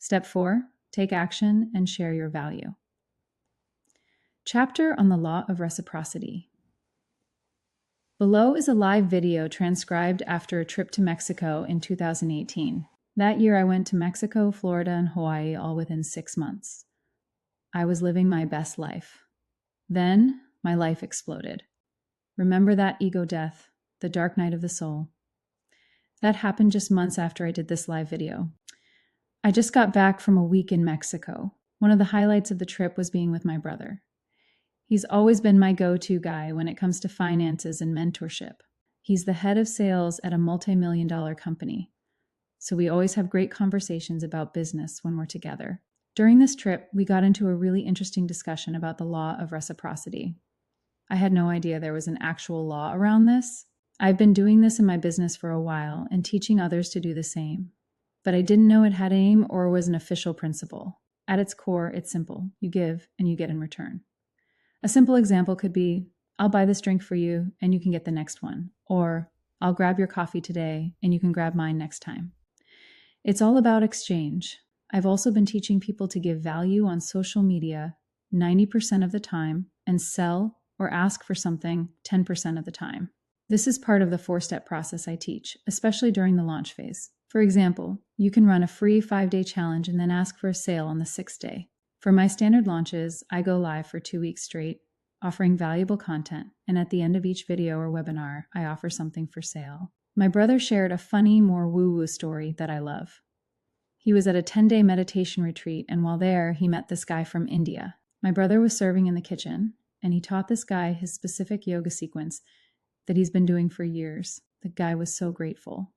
Step 4, take action and share your value. Chapter on the law of reciprocity. Below is a live video transcribed after a trip to Mexico in 2018. That year I went to Mexico, Florida, and Hawaii all within 6 months. I was living my best life. Then my life exploded. Remember that ego death, the dark night of the soul? That happened just months after I did this live video. I just got back from a week in Mexico. One of the highlights of the trip was being with my brother. He's always been my go-to guy when it comes to finances and mentorship. He's the head of sales at a multi-million-dollar company. So we always have great conversations about business when we're together. During this trip, we got into a really interesting discussion about the law of reciprocity. I had no idea there was an actual law around this. I've been doing this in my business for a while and teaching others to do the same. But I didn't know it had an aim or was an official principle. At its core, it's simple. You give and you get in return. A simple example could be, I'll buy this drink for you and you can get the next one. Or, I'll grab your coffee today and you can grab mine next time. It's all about exchange. I've also been teaching people to give value on social media 90% of the time and sell or ask for something 10% of the time. This is part of the 4-step process I teach, especially during the launch phase. For example, you can run a free 5-day challenge and then ask for a sale on the 6th day. For my standard launches, I go live for 2 weeks straight, offering valuable content, and at the end of each video or webinar, I offer something for sale. My brother shared a funny, more woo-woo story that I love. He was at a 10-day meditation retreat, and while there, he met this guy from India. My brother was serving in the kitchen, and he taught this guy his specific yoga sequence that he's been doing for years. The guy was so grateful.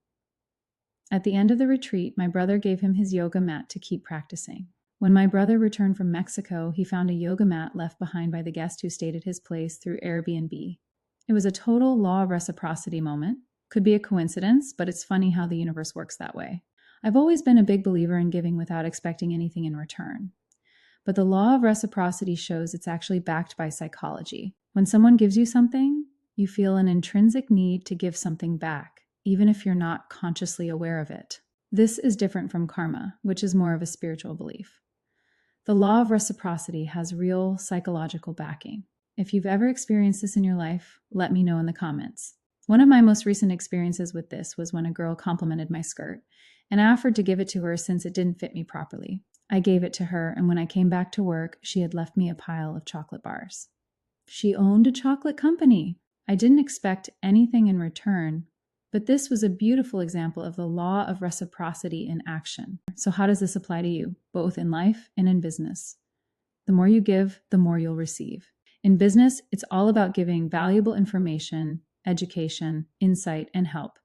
At the end of the retreat, my brother gave him his yoga mat to keep practicing. When my brother returned from Mexico, he found a yoga mat left behind by the guest who stayed at his place through Airbnb. It was a total law of reciprocity moment. Could be a coincidence, but it's funny how the universe works that way. I've always been a big believer in giving without expecting anything in return. But the law of reciprocity shows it's actually backed by psychology. When someone gives you something, you feel an intrinsic need to give something back, even if you're not consciously aware of it. This is different from karma, which is more of a spiritual belief. The law of reciprocity has real psychological backing. If you've ever experienced this in your life, let me know in the comments. One of my most recent experiences with this was when a girl complimented my skirt, and I offered to give it to her since it didn't fit me properly. I gave it to her, and when I came back to work, she had left me a pile of chocolate bars. She owned a chocolate company. I didn't expect anything in return, but this was a beautiful example of the law of reciprocity in action. So how does this apply to you, both in life and in business? The more you give, the more you'll receive. In business, it's all about giving valuable information, education, insight, and help.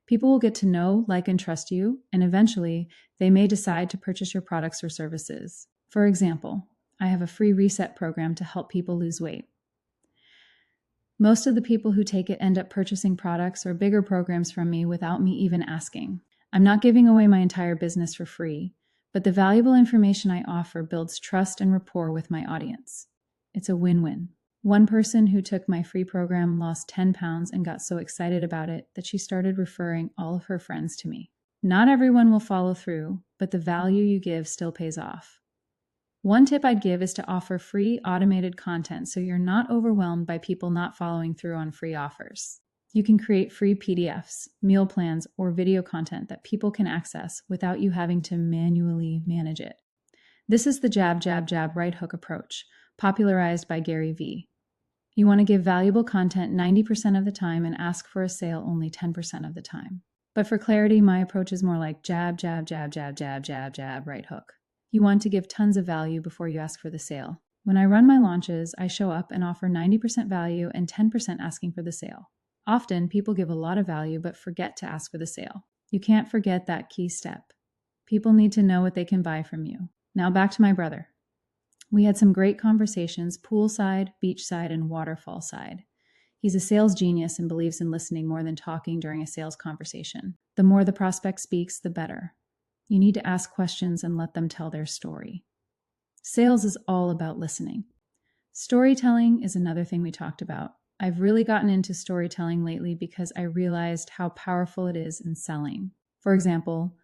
People will get to know, like, and trust you, and eventually, they may decide to purchase your products or services. For example, I have a free reset program to help people lose weight. Most of the people who take it end up purchasing products or bigger programs from me without me even asking. I'm not giving away my entire business for free, but the valuable information I offer builds trust and rapport with my audience. It's a win-win. One person who took my free program lost 10 pounds and got so excited about it that she started referring all of her friends to me. Not everyone will follow through, but the value you give still pays off. One tip I'd give is to offer free automated content so you're not overwhelmed by people not following through on free offers. You can create free PDFs, meal plans, or video content that people can access without you having to manually manage it. This is the jab, jab, jab, right hook approach, popularized by Gary Vee. You want to give valuable content 90% of the time and ask for a sale only 10% of the time. But for clarity, my approach is more like jab, jab, jab, jab, jab, jab, jab, right hook. You want to give tons of value before you ask for the sale. When I run my launches, I show up and offer 90% value and 10% asking for the sale. Often, people give a lot of value but forget to ask for the sale. You can't forget that key step. People need to know what they can buy from you. Now back to my brother. We had some great conversations, poolside, beachside, and waterfall side. He's a sales genius and believes in listening more than talking during a sales conversation. The more the prospect speaks, the better. You need to ask questions and let them tell their story. Sales is all about listening. Storytelling is another thing we talked about. I've really gotten into storytelling lately because I realized how powerful it is in selling. For example,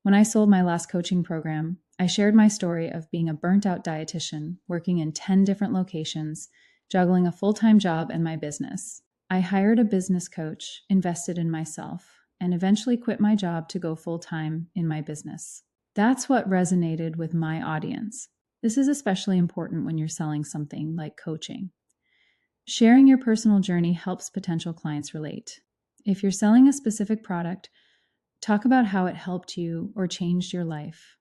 when I sold my last coaching program, I shared my story of being a burnt-out dietitian, working in 10 different locations, juggling a full-time job and my business. I hired a business coach, invested in myself, and eventually quit my job to go full-time in my business. That's what resonated with my audience. This is especially important when you're selling something like coaching. Sharing your personal journey helps potential clients relate. If you're selling a specific product, talk about how it helped you or changed your life.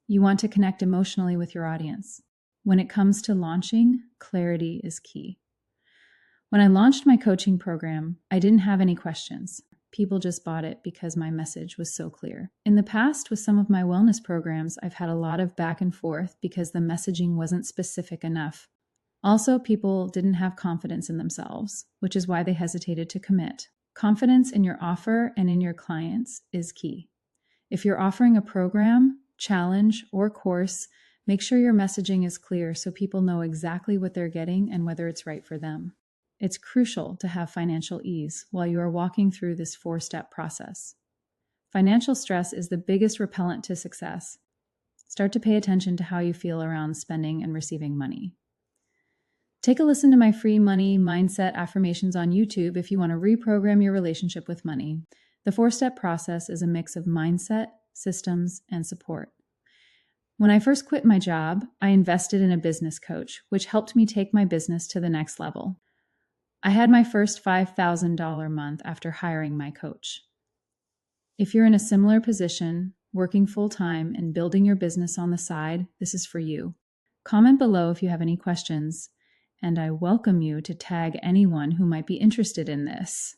You want to connect emotionally with your audience. When it comes to launching, clarity is key. When I launched my coaching program, I didn't have any questions. People just bought it because my message was so clear. In the past, with some of my wellness programs, I've had a lot of back and forth because the messaging wasn't specific enough. Also, people didn't have confidence in themselves, which is why they hesitated to commit. Confidence in your offer and in your clients is key. If you're offering a program, challenge, or course, make sure your messaging is clear so people know exactly what they're getting and whether it's right for them. It's crucial to have financial ease while you are walking through this 4-step process. Financial stress is the biggest repellent to success. Start to pay attention to how you feel around spending and receiving money. Take a listen to my free money mindset affirmations on YouTube if you want to reprogram your relationship with money. The 4-step process is a mix of mindset, systems, and support. When I first quit my job, I invested in a business coach, which helped me take my business to the next level. I had my first $5,000 month after hiring my coach. If you're in a similar position, working full-time and building your business on the side, this is for you. Comment below if you have any questions, and I welcome you to tag anyone who might be interested in this.